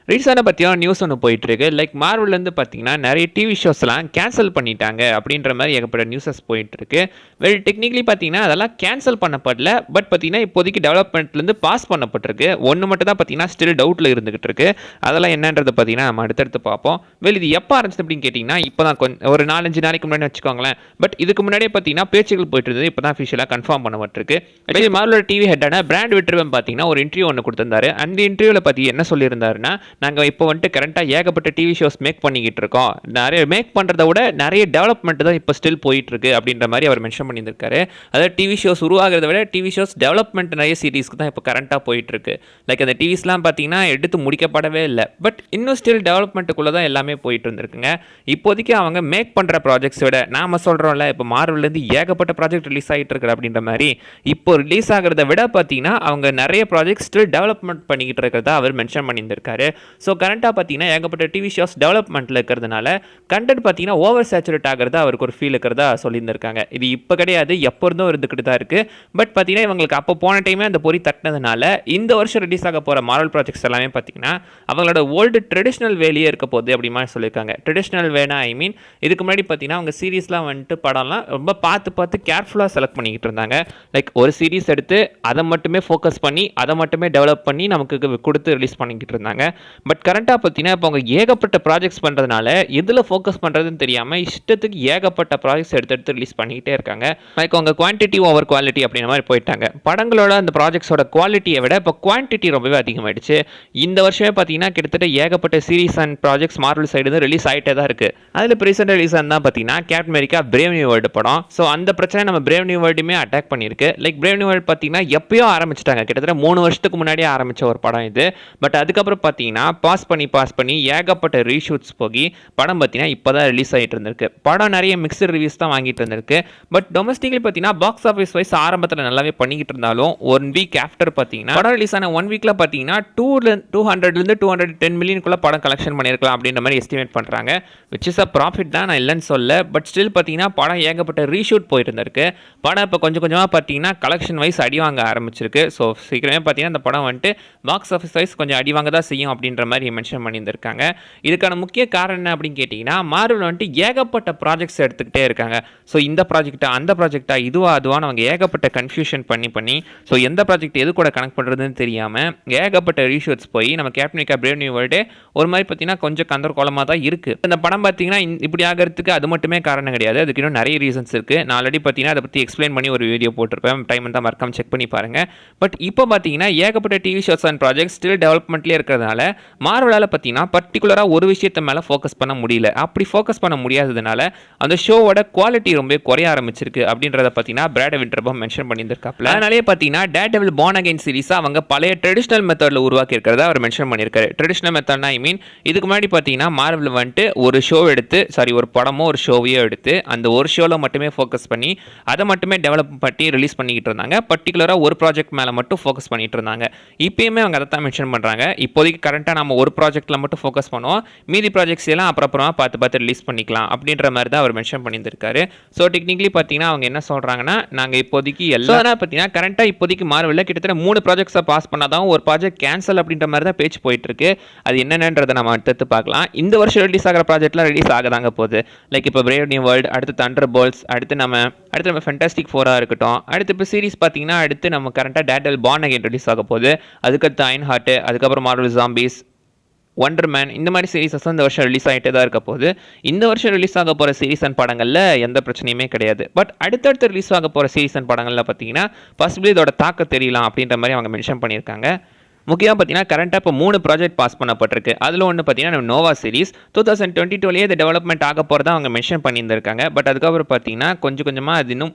ரீசெண்டாக பார்த்தீங்கன்னா நியூஸ் ஒன்று போயிட்டுருக்கு. லைக் மார்வல்லேருந்து பார்த்தீங்கன்னா நிறைய டிவி ஷோஸ்லாம் கேன்சல் பண்ணிட்டாங்க அப்படின்ற மாதிரி ஏகப்பட்ட நியூஸஸ் போயிட்டுருக்கு. டெக்னிக்கலி பார்த்தீங்கன்னா அதெல்லாம் கேன்சல் பண்ணப்படல. பட் பார்த்தீங்கன்னா இப்போதைக்கு டெவலப்மெண்ட்லேருந்து பாஸ் பண்ணப்பட்டிருக்கு. ஒன்று மட்டும் தான் பார்த்தீங்கன்னா ஸ்டில் டவுட்டில் இருந்துகிட்டு இருக்கு. அதெல்லாம் என்னன்றது பார்த்தீங்கன்னா நம்ம அடுத்தடுத்து பார்ப்போம். இது எப்போ ஆரம்பிச்சது அப்படின்னு கேட்டிங்கன்னா இப்போ தான் ஒரு 4-5 நாளைக்கு முன்னாடி வச்சுக்கோங்களேன். பட் இதுக்கு முன்னாடியே பார்த்தீங்கன்னா பேச்சுகள் போயிட்டு இருந்தது. இப்போ தான் அஃபிஷியலாக கன்ஃபார்ம் பண்ணப்பட்டிருக்கு. மார்வலோட டிவி ஹெட்டான பிராண்ட் விட்ருவன் பார்த்தீங்கன்னா ஒரு இன்டர்வியூ ஒன்று கொடுத்திருந்தாரு. அந்த இன்டர்வியூவில் பற்றி என்ன சொல்லியிருந்தாருன்னா, நாங்கள் இப்போ கரெக்டாக ஏகப்பட்ட டிவி ஷோஸ் மேக் பண்ணிக்கிட்டு இருக்கோம். நிறைய மேக் பண்ணுறத விட நிறைய டெவலப்மெண்ட் தான் இப்போ ஸ்டில் போயிட்டுருக்கு அப்படின்ற மாதிரி அவர் மென்ஷன் பண்ணியிருக்காரு. அதாவது டிவி ஷோஸ் உருவாகிறத விட டிவி ஷோஸ் டெவலப்மெண்ட் நிறைய சீரீஸ்க்கு தான் இப்போ கரண்ட்டாக போயிட்டுருக்கு. லைக் அந்த டிவிஸ்லாம் பார்த்தீங்கன்னா எடுத்து முடிக்கப்படவே இல்லை. பட் இன்னும் ஸ்டில் டெவலப்மெண்ட்டுக்குள்ளே தான் எல்லாமே போயிட்டு இருந்திருக்குங்க. இப்போதைக்கு அவங்க மேக் பண்ணுற ப்ராஜெக்ட்ஸ் விட நாம் சொல்கிறோம்ல இப்போ மார்வல்லேருந்து ஏகப்பட்ட ப்ராஜெக்ட் ரிலீஸ் ஆகிட்டு இருக்கு அப்படின்ற மாதிரி இப்போ ரிலீஸ் ஆகிறத விட பார்த்தீங்கன்னா அவங்க நிறைய ப்ராஜெக்ட் ஸ்டில் டெவலப்மெண்ட் பண்ணிக்கிட்டு இருக்கிறதா அவர் மென்ஷன் பண்ணியிருந்திருக்காரு. ஸோ கரண்ட்டாக பார்த்தீங்கன்னா ஏகப்பட்ட டிவி ஷோஸ் டெவலப்மெண்ட்டில் இருக்கிறதுனால கண்டென்ட் பார்த்தீங்கன்னா ஓவர் சேச்சுரேட் ஆகிறதா அவருக்கு ஒரு ஃபீல் இருக்கிறதா சொல்லியிருந்திருக்காங்க. இது இப்போ கிடையாது, எப்போ இருந்தும் இருந்துக்கிட்டு தான் இருக்குது. பட் பார்த்தீங்கன்னா இவங்களுக்கு அப்போ போன டைமே அந்த பொறி தட்டினதுனால இந்த வருஷம் ரிலீஸ் ஆக போகிற மார்வல் ப்ராஜெக்ட்ஸ் எல்லாமே பார்த்தீங்கன்னா அவங்களோட ஓல்டு ட்ரெடிஷ்னல் வேலையே இருக்க போகுது அப்படி மாதிரி சொல்லியிருக்காங்க. ட்ரெடிஷ்னல் வேனா இதுக்கு முன்னாடி பார்த்தீங்கன்னா அவங்க சீரீஸ்லாம் படம்லாம் ரொம்ப பார்த்து கேர்ஃபுல்லாக செலக்ட் பண்ணிக்கிட்டு இருந்தாங்க. லைக் ஒரு சீரீஸ் எடுத்து அதை மட்டுமே ஃபோக்கஸ் பண்ணி அதை மட்டுமே டெவலப் பண்ணி நமக்கு கொடுத்து ரிலீஸ் பண்ணிக்கிட்டு இருந்தாங்க. பட் கரண்ட்டாக பார்த்தீங்கன்னா இப்போ அவங்க ஏகப்பட்ட ப்ராஜெக்ட்ஸ் பண்ணுறதுனால எதில் ஃபோக்கஸ் பண்ணுறதுன்னு தெரியாமல் இஷ்டத்துக்கு ஏகப்பட்ட ப்ராஜெக்ட்ஸ் எடுத்து ரிலீஸ் பண்ணிக்கிட்டே இருக்காங்க. லைக் அவங்க குவான்டிட்டி ஓவர் குவாலிட்டி அப்படின்ற மாதிரி போயிட்டாங்க. படங்களோட அந்த ப்ராஜெக்ட்ஸோட குவாலிட்டியை விட இப்போ குவான்டிட்டி ரொம்பவே அதிகமாகிடுச்சு. இந்த வருஷமே பார்த்தீங்கன்னா கிட்டத்தட்ட ஏகப்பட்ட series and projects Marvel side release ஆகிட்டே தான் இருக்குது. அதில் இப்போ ரீசெண்டாக ரிலீஸ் ஆனால் பார்த்தீங்கன்னா captain America brave new world படம். ஸோ அந்த பிரச்சனை நம்ம பிரேவ் நியூ வேர்ல்டுமே அட்டாக் பண்ணியிருக்கு. லைக் பிரேவ் நியூ வேர்ல்டு பார்த்தீங்கன்னா எப்பயோ ஆரம்பிச்சிட்டாங்க, கிட்டத்தட்ட 3 வருஷத்துக்கு முன்னாடியே ஆரம்பித்த ஒரு படம் இது. பட் அதுக்கப்புறம் பார்த்தீங்கன்னா பாஸ் பண்ணி ஏகப்பட்ட ரீஷூட்ஸ் போகி படம் பார்த்தீங்கன்னா இப்போ தான் ரிலீஸ் ஆகிட்டு இருந்திருக்கு. படம் நிறைய மிக்சட் ரிவ்யூஸ் தான் வாங்கிட்டு இருந்திருக்கு. பட் டொமஸ்டிக்லி பார்த்தீங்கன்னா பாக்ஸ் ஆஃபீஸ் வைஸ் ஆரம்பத்தில் நல்லாவே பண்ணிக்கிட்டு இருந்தாலும் 1 வீக் ஆஃப்டர் பார்த்தீங்கன்னா படம் ரிலீஸ் ஆன 1 வீக்கில் பார்த்தீங்கன்னா 200 210 மில்லியனுக்குள்ள படம் கலெக்ஷன் பண்ணியிருக்கலாம் அப்படின்ற மாதிரி எஸ்டிமேட் பண்ணுறாங்க. விச் இஸ் அ ப்ராஃபிட் தான், நான் இல்லைன்னு சொல்ல. பட் ஸ்டில் பார்த்தீங்கன்னா படம் ஏகப்பட்ட ரீஷூட் போயிட்டு இருந்திருக்கு. படம் இப்போ கொஞ்சமாக பார்த்தீங்கன்னா கலெக்ஷன் வைஸ் அடி வாங்க ஆரம்பிச்சிருக்கு. ஸோ சீக்கிரமே பார்த்தீங்கன்னா அந்த படம் பாக்ஸ் ஆஃபீஸ் வைஸ் கொஞ்சம் அடி வாங்க தான் செய்யும் அப்படின்ற மாதிரி மென்ஷன் பண்ணியிருந்திருக்காங்க. இதுக்கான முக்கிய காரணம் என்ன அப்படின்னு கேட்டிங்கன்னா மார்வல் ஏகப்பட்ட ப்ராஜெக்ட்ஸ் எடுத்துக்கிட்டே இருக்காங்க. ஸோ இந்த ப்ராஜெக்டா அந்த ப்ராஜெக்டா அதுவான அவங்க ஏகப்பட்ட கன்ஃபியூஷன் பண்ணி ஸோ எந்த ப்ராஜெக்ட் எது கூட கனெக்ட் பண்ணுறதுன்னு தெரியாமல் ஏகப்பட்ட ரீஷூட்ஸ் போய் நம்ம captain America brave new world ஒரு மாதிரி பார்த்தீங்கன்னா கொஞ்சம் கந்தர்கோலமாக தான் இருக்குது. இந்த படம் பார்த்தீங்கன்னா இப்படி ஆகிறதுக்கு அது மட்டுமே காரணம் கிடையாது, அதுக்கு இன்னும் நிறைய ரீசன்ஸ் இருக்குது. நான் ஆல்ரெடி பார்த்தீங்கன்னா அதை பற்றி எக்ஸ்பிளைன் பண்ணி ஒரு வீடியோ போட்டிருப்பேன், டைம் இருந்தால் மறக்காம செக் பண்ணி பாருங்கள். பட் இப்போ பார்த்தீங்கன்னா ஏகப்பட்ட TV shows and project still டெவலப்மெண்ட்லேயே இருக்கிறதுனால மார்வலால் பார்த்தீங்கன்னா பர்டிகுலராக ஒரு விஷயத்தை மேலே ஃபோக்கஸ் பண்ண முடியல. அப்படி ஃபோக்கஸ் பண்ண முடியாததுனால அந்த ஷோவோட குவாலிட்டி ரொம்ப குறைய ஆரம்பிச்சிருக்கு அப்படின்றத பார்த்தீங்கன்னா பிராட் விண்டர்பாம் மென்ஷன் பண்ணியிருக்காப்ல. அதனாலே பார்த்தீங்கன்னா டேர்டெவில் பார்ன் அகைன் சீரிஸை அவங்க பழைய ட்ரெடிஷ்னல் மெத்தடில் உருவாக்கி இருக்கிறதா அவர் மென்ஷன் பண்ணியிருக்காரு. ட்ரெடிஷ்னல் மெத்தட்னா இதுக்கு முன்னாடி பார்த்தீங்கன்னா மார்வல் ஒரு ஷோ எடுத்து ஒரு படமோ ஒரு ஷோவையோ எடுத்து அந்த ஒரு ஷோவில் மட்டுமே ஃபோக்கஸ் பண்ணி அதை மட்டுமே டெவலப் பண்ணி ரிலீஸ் பண்ணிக்கிட்டு இருந்தாங்க. பர்டிகுலராக ஒரு ப்ராஜெக்ட் மேலே மட்டும் ஃபோக்கஸ் பண்ணிட்டு இருந்தாங்க. இப்பயுமே அவங்க அதை தான் மென்ஷன் பண்ணுறாங்க. இப்போதைக்கு கரெக்டாக நம்ம ஒரு ப்ராஜெக்ட்டில் மட்டும் ஃபோக்கஸ் பண்ணுவோம், மீதி ப்ராஜெக்ட்ஸ் எல்லாம் அப்புறமா பார்த்து ரிலீஸ் பண்ணிக்கலாம் அப்படின்ற மாதிரி தான் அவர் மென்ஷன் பண்ணியிருக்காரு. ஸோ டெக்னிக்கலி பார்த்தீங்கன்னா அவங்க என்ன சொல்கிறாங்கன்னா, நாங்கள் இப்போதைக்கு எல்லாம் பார்த்தீங்கன்னா கரெக்டாக இப்போதைக்கு மார்வலில் கிட்டத்தட்ட 3 ப்ராஜெக்ட்ஸை பாஸ் பண்ணாதான் ஒரு ப்ராஜெக்ட் கேன்சல் அப்படின்ற மாதிரி தான் பேச்சு போயிட்டு இருக்கு. அது என்னென்னன்றதை நம்ம அடுத்து பார்க்கலாம். இந்த வருஷம் ரிலீஸ் ஆகிற ப்ராஜெக்ட்லாம் ரிலீஸ் ஆகதாங்க போகுது. லைக் இப்போ பிரேவ் நியூ வேர்ல்டு, அடுத்து தண்டர் போல்ட்ஸ், அடுத்து நம்ம ஃபேண்டாஸ்டிக் ஃபோராக இருக்கட்டும். அடுத்து இப்போ சீரிஸ் பார்த்தீங்கன்னா அடுத்து நம்ம கரெக்டாக டேர்டெவில் பார்ன் அகைன் ரிலீஸ் ஆக போகுது. அதுக்கடுத்து அயன் ஹார்ட், அதுக்கப்புறம் மார்வல் ஜாம்பிஸ், ஒண்டர் மேன், இந்த மாதிரி சீரிஸஸ் இந்த வருஷம் ரிலீஸ் ஆகிட்டே தான் இருக்க போகுது. இந்த வருஷம் ரிலீஸ் ஆக போகிற சீரிஸ் அண்ட் படங்களில் எந்த பிரச்சனையுமே கிடையாது. பட் அடுத்தடுத்து ரிலீஸ் ஆக போகிற சீரிஸ் அண்ட் படங்களில் பார்த்தீங்கன்னா பாசிபிளி இதோட தாக்கம் தெரியலாம் அப்படின்ற மாதிரி அவங்க மென்ஷன் பண்ணியிருக்காங்க. முக்கியமாக பார்த்தீங்கன்னா கரண்ட்டாக இப்போ 3 ப்ராஜெக்ட் பாஸ் பண்ணப்பட்டிருக்கு. அதில் ஒன்று பார்த்தீங்கன்னா நோவா சீரிஸ் 2022 இது டெவலப்மெண்ட் ஆக போகிறதா அவங்க மென்ஷன் பண்ணியிருந்திருக்காங்க. பட் அதுக்கப்புறம் பார்த்தீங்கன்னா கொஞ்சமாக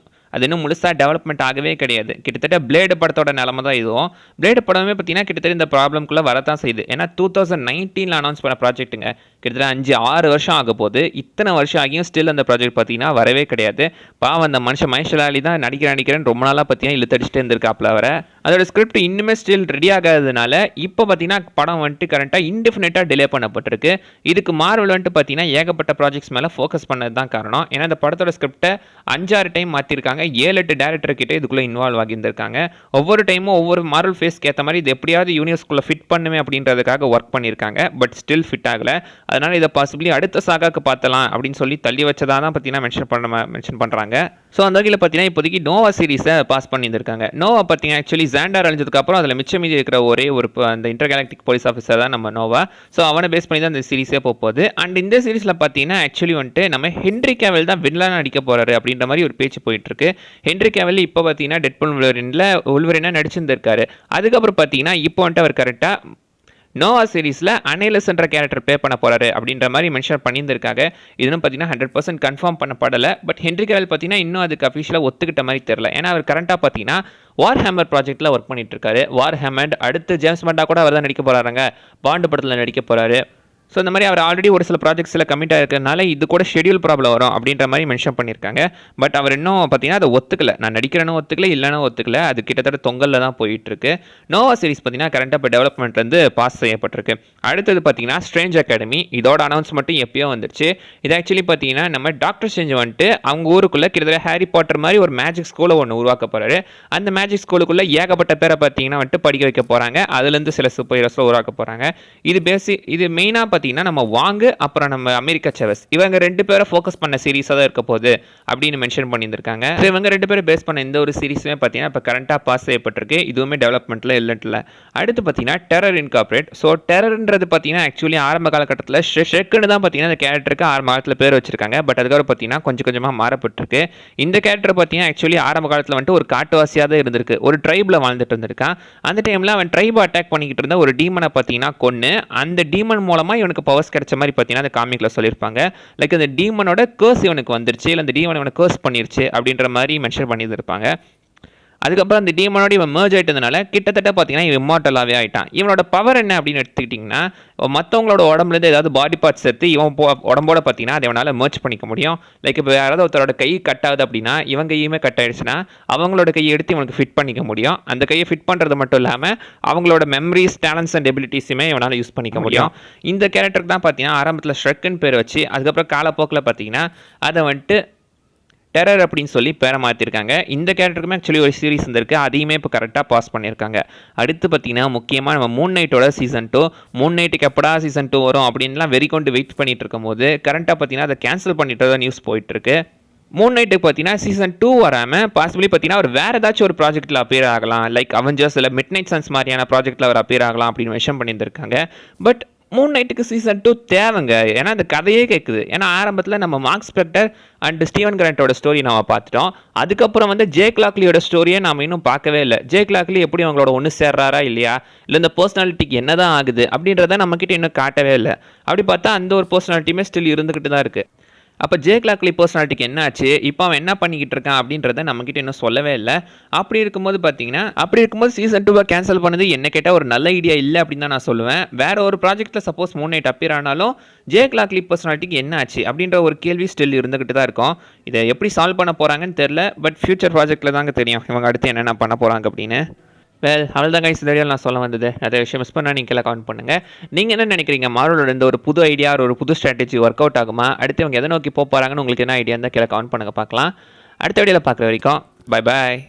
அது இன்னும் முழுசாக டெவலப்மெண்ட் ஆகவே கிடையாது. கிட்டத்தட்ட பிளேடு படத்தோட நிலமை தான் இதுவும். பிளேடு படமே பார்த்தீங்கன்னா கிட்டத்தட்ட இந்த ப்ராப்ளம்குள்ளே வரத்தான் செய்யுது. ஏன்னா 2019 அனௌன்ஸ் பண்ண ப்ராஜெக்ட்டுங்க, கிட்டத்தட்ட 5-6 வருஷம் ஆக போகுது. இத்தனை வருஷம் ஆகியும் ஸ்டில் அந்த ப்ராஜெக்ட் பார்த்தீங்கன்னா வரவே கிடையாது. பாவம் அந்த மனுஷன் மகேஷ்லாலி தான் நடிக்கிறேன்னு ரொம்ப நாளாக பார்த்தீங்கன்னா இழுத்தடிச்சுட்டு இருந்திருக்காப்ல. வர அதோட ஸ்கிரிப்ட் இன்னுமே ஸ்டில் ரெடி ஆகாததுனால இப்போ பார்த்தீங்கன்னா படம் கரண்ட்டாக இன்டெஃபினட்டாக டிலே பண்ணப்பட்டிருக்கு. இதுக்கு மார்வல் பார்த்தீங்கன்னா ஏகப்பட்ட ப்ராஜெக்ட்ஸ் மேலே ஃபோக்கஸ் பண்ணது தான் காரணம். ஏன்னா இந்த படத்தோட ஸ்கிரிப்டை 5-6 டைம் மாற்றிருக்காங்க. பண்ணியிருக்காங்க. 7-8 டேரக்டர் கிட்ட இதுக்குள்ளே இன்வால்வ் ஆகியிருந்திருக்காங்க. ஒவ்வொரு டைமும் ஒவ்வொரு மார்வல் ஃபேஸ்க்கு ஏற்ற மாதிரி இது எப்படியாவது யூனிவர்ஸ்குள்ளே ஃபிட் பண்ணுமே அப்படின்றதுக்காக ஒர்க் பண்ணியிருக்காங்க. பட் ஸ்டில் ஃபிட் ஆகலை. அதனால் இதை பாசிபிளி அடுத்த சாகாக்கு பார்த்தலாம் அப்படின்னு சொல்லி தள்ளி வச்சதாக தான் பார்த்தீங்கன்னா மென்ஷன் பண்ணுறாங்க. ஸோ அந்த வகையில் பார்த்தீங்கன்னா இப்போதைக்கு நோவா சீரிஸை பாஸ் பண்ணியிருக்காங்க. நோவா பார்த்தீங்கன்னா ஆக்சுவலி ஜாண்டார் அழிஞ்சதுக்கப்புறம் அதில் மிச்சம் மீதி இருக்கிற ஒரே ஒரு அந்த இன்டர்கேலக்டிக் போலீஸ் ஆஃபீஸர் தான் நம்ம நோவா. ஸோ அவனை பேஸ் பண்ணி தான் இந்த சீரிஸே போகுது. அண்ட் இந்த சீரிஸில் பார்த்தீங்கன்னா ஆக்சுவலி வந்துட்டு நம்ம ஹென்ரி கேவல் தான் வில்லனாக நடிக்க போகிறாரு அப்படின்ற மாதிரி ஒரு பேச்சு போயிட்டு இருக்கு. ஹென்ரி கேவல் இப்போ பார்த்தீங்கன்னா டெட்பூல் உல்வரினா நடிச்சிருந்திருக்காரு. அதுக்கப்புறம் பார்த்தீங்கன்னா இப்போ வந்துட்டு அவர் கரெக்டாக நோவா சீரிஸில் அனேலஸ்ன்ற கேரக்டர் ப்ளே பண்ண போகிறாரு அப்படின்ற மாதிரி மென்ஷன் பண்ணியிருந்திருக்காங்க. இதுன்னு பார்த்தீங்கன்னா 100% கன்ஃபார்ம் பண்ணப்படலை. பட் ஹென்ரி கேவல் பார்த்தீங்கன்னா இன்னும் அதுக்கு அஃபிஷியலாக ஒத்துக்கிட்ட மாதிரி தெரியல. ஏன்னா அவர் கரண்ட்டாக பார்த்தீங்கன்னா வார் ஹேமர் ப்ராஜெக்ட்டில் ஒர்க் பண்ணிட்டு இருக்காரு. வார் ஹேமர் அடுத்து ஜேம்ஸ் பாண்டா கூட அவர் தான் நடிக்க போகிறாங்க. பாண்டு படத்தில் நடிக்க போகிறாரு. ஸோ இந்த மாதிரி அவர் ஆல்ரெடி ஒரு சில ப்ராஜெக்ட்ஸில் கமிட் ஆகிருக்கிறதுனால இது கூட ஷெடியூல் ப்ராப்ளம் வரும் அப்படின்ற மாதிரி மென்ஷன் பண்ணியிருக்காங்க. பட் அவர் இன்னும் பார்த்தீங்கன்னா அதை ஒத்துக்கலை. நான் நடிக்கிறேன்னு ஒத்துக்கல, இல்லைன்னு ஒத்துக்கல. அது கிட்டத்தட்ட தொங்கலில் தான் போயிட்டுருக்கு. நோவா சீரிஸ் பார்த்தீங்கன்னா கரண்ட்டாக இப்போ டெவலப்மெண்ட்லேருந்து பாஸ் செய்யப்பட்டிருக்கு. அடுத்தது பார்த்தீங்கன்னா ஸ்ட்ரேஞ்ச் அகாடமி. இதோட அனௌன்ஸ்மெண்ட்டும் எப்பயோ வந்துருச்சு. இது ஆக்சுவலி பார்த்தீங்கன்னா நம்ம டாக்டர் ஸ்ட்ரேஞ்ச் வந்துட்டு அவங்க ஊருக்குள்ளே கிட்டத்தட்ட ஹாரி பாட்டர் மாதிரி ஒரு மேஜிக் ஸ்கூலை ஒன்று உருவாக்க போகிறாரு. அந்த மேஜிக் ஸ்கூலுக்குள்ளே ஏகப்பட்ட பேரை பார்த்தீங்கன்னா வந்துட்டு படிக்க வைக்க போகிறாங்க. அதுலேருந்து சில சூப்பர் ஹீரோஸில் உருவாக்க போகிறாங்க. இது மெயினாக பார்த்தீங்கன்னா நம்ம வாங்கு அப்புறம் நம்ம அமெரிக்கா செவஸ் இவங்க 2 பேரை ஃபோக்கஸ் பண்ண சீரிஸாக தான் இருக்க போகுது அப்படின்னு மென்ஷன் பண்ணியிருக்காங்க. இவங்க 2 பேரை பேஸ் பண்ண இந்த ஒரு சீரிஸுமே பார்த்தீங்கன்னா இப்போ கரண்ட்டாக பாஸ் செய்யப்பட்டிருக்கு. இதுவுமே டெவலப்மெண்ட்டில் இல்லைன்ட்டில். அடுத்து பார்த்தீங்கன்னா டெரர் இன்கார்பரேட். ஸோ டெரர்ன்றது பார்த்தீங்கன்னா ஆக்சுவலி ஆரம்ப காலகட்டத்தில் ஷெக்குன்னு தான் பார்த்தீங்கன்னா இந்த கேரக்டருக்கு ஆரம்ப காலத்தில் பேர் வச்சிருக்காங்க. பட் அதுக்கப்புறம் பார்த்தீங்கன்னா கொஞ்சம் கொஞ்சமாக மாறப்பட்டிருக்கு. இந்த கேரக்டர் பார்த்தீங்கன்னா ஆக்சுவலி ஆரம்ப காலத்தில் வந்துட்டு ஒரு காட்டுவாசியாக தான் இருந்திருக்கு. ஒரு ட்ரைபில் வாழ்ந்துட்டு இருந்திருக்கான். அந்த டைமில் அவன் ட்ரைபை அட்டாக் பண்ணிக்கிட்டு இருந்த ஒரு டீமனை பார்த்தீங்கன்னா கொன்று அந்த டீமன் மூலமாக இவனுக்கு பவர்ஸ் கிடைச்ச மாதிரி பார்த்தீங்கன்னா அந்த காமிக்ல சொல்லியிருப்பாங்க. லைக் அந்த டீமனோட கர்ஸ் இவனுக்கு வந்துருச்சு, இல்லை அந்த டீமன் இவனை கர்ஸ் பண்ணிருச்சு அப்படின்ற மாதிரி மென்ஷன் பண்ணியிருப்பாங்க. அதுக்கப்புறம் அந்த டீமனோட இவன் மர்ஜ் ஆகிட்டதுனால கிட்டத்தட்ட பார்த்தீங்கன்னா இவன் இம்மார்டலாகவே ஆகிட்டான். இவனோட பவர் என்ன அப்படின்னு எடுத்துக்கிட்டிங்கன்னா மற்றவங்களோட உடம்புலேருந்து ஏதாவது பாடி பார்ட்ஸ் எடுத்து இவன் உடம்போட பார்த்தீங்கன்னா அதை இவனால் மர்ஜ் பண்ணிக்க முடியும். லைக் இப்போ யாராவது ஒருத்தரோட கை கட் ஆகுது அப்படின்னா இவன் கையுமே கட் ஆகிடுச்சுன்னா அவங்களோட கையை எடுத்து இவனுக்கு ஃபிட் பண்ணிக்க முடியும். அந்த கையை ஃபிட் பண்ணுறது மட்டும் இல்லாமல் அவங்களோட மெமரிஸ், டேலண்ட்ஸ் அண்ட் எபிலிட்டிஸுமே இவனால் யூஸ் பண்ணிக்க முடியும். இந்த கேரக்டருக்கு தான் பார்த்தீங்கன்னா ஆரம்பத்தில் ஷ்ரெக்குன்னு பேர் வச்சு அதுக்கப்புறம் காலப்போக்கில் பார்த்தீங்கன்னா அதை வந்துட்டு டெரர் அப்படின்னு சொல்லி பேரை மாற்றிருக்காங்க. இந்த கேரக்டருக்குமே ஆக்சுவலி ஒரு சீரிஸ் இருந்திருக்கு. அதையுமே இப்போ கரெக்டாக பாஸ் பண்ணியிருக்காங்க. அடுத்து பார்த்தீங்கன்னா முக்கியமாக நம்ம மூன் நைட்டோட சீசன் 2 மூன் நைட்டுக்கு எப்படா சீசன் 2 வரும் அப்படின்லாம் வெறி கொண்டு வெயிட் பண்ணிட்டு இருக்கும் போது கரண்ட்டாக பார்த்தீங்கன்னா அதை கேன்சல் பண்ணிட்டு தான் நியூஸ் போயிட்டுருக்கு. மூன் நைட்டுக்கு பார்த்தீங்கன்னா சீசன் 2 வராமல் பாசிபிளி பார்த்தீங்கன்னா அவர் வேறு ஏதாச்சும் ஒரு ப்ராஜெக்ட்டில் அப்பியர் ஆகலாம். லைக் அவெஞ்சர்ஸ் இல்லை மிட் நைட் சன்ஸ் மாதிரியான ப்ராஜெக்ட்டில் அவர் அப்பியர் ஆகலாம் அப்படின்னு மென்ஷன் பண்ணியிருந்திருக்காங்க. பட் மூன் நைட்டுக்கு சீசன் 2 தேவைங்க. ஏன்னா அந்த கதையே கேட்குது. ஏன்னா ஆரம்பத்தில் நம்ம மார்க் ஸ்பெக்டர் அண்ட் ஸ்டீவன் கிராண்டோட ஸ்டோரி நம்ம பார்த்துட்டோம். அதுக்கப்புறம் வந்து ஜேக் லாக்லியோட ஸ்டோரியை நாம் இன்னும் பார்க்கவே இல்லை. ஜேக் லாக்லி எப்படி அவங்களோட ஒன்று சேர்றாரா இல்லையா, இல்லை இந்த பர்சனாலிட்டிக்கு என்ன தான் ஆகுது அப்படின்றத நம்மக்கிட்ட இன்னும் காட்டவே இல்லை. அப்படி பார்த்தா அந்த ஒரு பர்சனாலிட்டியுமே ஸ்டில் இருந்துக்கிட்டு தான் இருக்குது. அப்போ ஜேக் லாக்லி பர்சனாலிட்டிக்கு என்ன ஆச்சு, இப்போ அவன் என்ன பண்ணிக்கிட்டு இருக்கான் அப்படின்றத நம்மக்கிட்ட இன்னும் சொல்லவே இல்லை. அப்படி இருக்கும்போது சீசன் 2 கேன்சல் பண்ணது என்ன கேட்டால் ஒரு நல்ல ஐடியா இல்லை அப்படின்னு தான் நான் சொல்லுவேன். வேற ஒரு ப்ராஜெக்ட்டில் சப்போஸ் மூன் நைட் அப்பியர் ஆனாலும் ஜேக் லாக்லி பர்சனாலிட்டிக்கு என்ன ஆச்சு அப்படின்ற ஒரு கேள்வி ஸ்டில் இருந்துக்கிட்டு தான் இருக்கும். இதை எப்படி சால்வ் பண்ண போகிறாங்கன்னு தெரில. பட் ஃபியூச்சர் ப்ராஜெக்ட்டில் தாங்க தெரியும் இவங்க அடுத்து என்னென்ன பண்ண போகிறாங்க அப்படின்னு. அவ்வளோதான் கைஸ், இந்த வீடியோவில் நான் சொல்ல வந்தது. நிறைய விஷயம் மிஸ் பண்ணால் நீங்கள் கமெண்ட் பண்ணுங்கள். நீங்கள் என்ன நினைக்கிறீங்க, மார்வலோட இந்த ஒரு புது ஐடியா ஒரு புது ஸ்ட்ராட்டஜி ஒர்க் அவுட் ஆகுமா, அடுத்து இவங்க எதை நோக்கி போகிறாங்கன்னு உங்களுக்கு என்ன ஐடியா இருந்தால் கீழே கமெண்ட் பண்ணுங்கள், பார்க்கலாம். அடுத்த வீடியோவில் பார்க்குற வரைக்கும் பை பாய்.